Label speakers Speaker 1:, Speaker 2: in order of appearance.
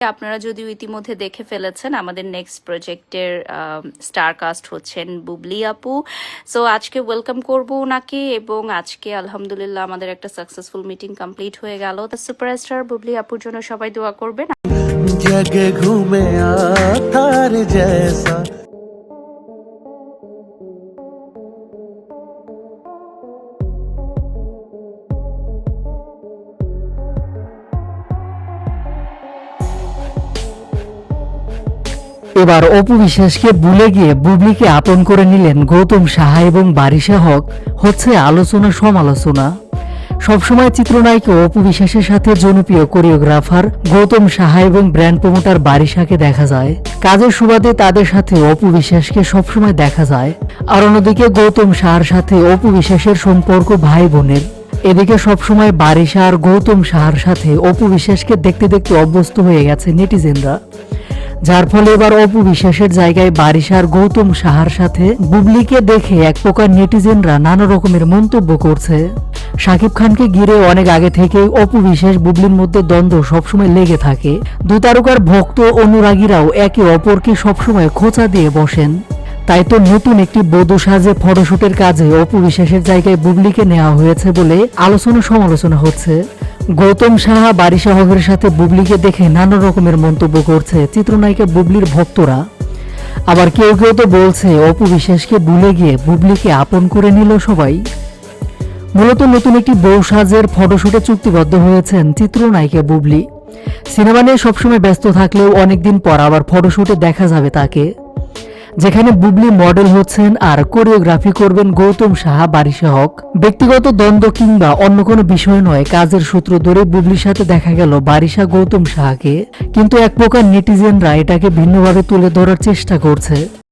Speaker 1: আপনারা যদিও ইতিমধ্যে দেখে ফেলেছেন আমাদের নেক্সট প্রজেক্টের স্টার কাস্ট হচ্ছেন বুবলি আপু। সো আজকে ওয়েলকাম করব ওনাকে, এবং আজকে আলহামদুলিল্লাহ আমাদের একটা সাকসেসফুল মিটিং কমপ্লিট হয়ে গেল। তো সুপারস্টার বুবলি আপুর জন্য সবাই দোয়া করবেন।
Speaker 2: जगे घूमे थार जैसा
Speaker 3: এবার অপু বিশ্বাসকে ভুলে গিয়ে বুবলিকে আপন করে নিলেন গৌতম সাহা এবং বারিশা হক। হচ্ছে আলোচনা সমালোচনা। সবসময় চিত্রনায়িকা অপু বিশ্বাসের সাথে জনপ্রিয় কোরিওগ্রাফার গৌতম সাহা এবং ব্র্যান্ড প্রমোটার বারিশাকে দেখা যায়। কাজের সুবাদে তাদের সাথে অপু বিশ্বাসকে সবসময় দেখা যায়। আর অন্যদিকে গৌতম সাহার সাথে অপু বিশ্বাসের সম্পর্ক ভাই বোনের। এদিকে সবসময় বারিশা আর গৌতম সাহার সাথে অপু বিশ্বাসকে দেখতে দেখতে অভ্যস্ত হয়ে গেছে নেটিজেনরা, যার ফলে এবার অপু বিশ্বাসের জায়গায় বারিশার গৌতম সাহার সাথে বুবলিকে দেখে এক প্রকার নেটিজেনরা নানা রকমের মন্তব্য করছে। শাকিব খানকে ঘিরে অনেক আগে থেকে অপু বিশ্বাস বুবলির মধ্যে দ্বন্দ্ব সবসময় লেগে থাকে। দুই তারকার ভক্ত অনুরাগীরাও একে অপরকে সবসময় খোঁচা দিয়ে বসেন। তাই তো নতুন একটি বধূ সাজে ফটোশুটের কাজে অপু বিশ্বাসের জায়গায় বুবলিকে নেওয়া হয়েছে বলে আলোচনা সমালোচনা হচ্ছে। গৌতম সাহা বারিশা হকের সাথে বুবলিকে দেখে নানা রকমের মন্তব্য করছে চিত্রনায়িকা বুবলির ভক্তরা। আবার কেউ কেউ তো বলছে অপু বিশ্বাসকে ভুলে গিয়ে বুবলিকে আপন করে নিল সবাই। মূলত নতুন একটি বউ সাজের ফটোশুটে চুক্তিবদ্ধ হয়েছেন চিত্রনায়িকা বুবলি। সিনেমা নিয়ে সবসময় ব্যস্ত থাকলেও অনেকদিন পর আবার ফটোশুটে দেখা যাবে তাকে, যেখানে বুবলি মডেল হচ্ছেন আর কোরিওগ্রাফি করবেন গৌতম সাহা বারিশা হক। ব্যক্তিগত দ্বন্দ্ব কিংবা অন্য কোনো বিষয় নয়, কাজের সূত্র ধরে বুবলির সাথে দেখা গেল বারিশা গৌতম সাহাকে। কিন্তু এক প্রকার নেটিজেনরা এটাকে ভিন্নভাবে তুলে ধরার চেষ্টা করছে।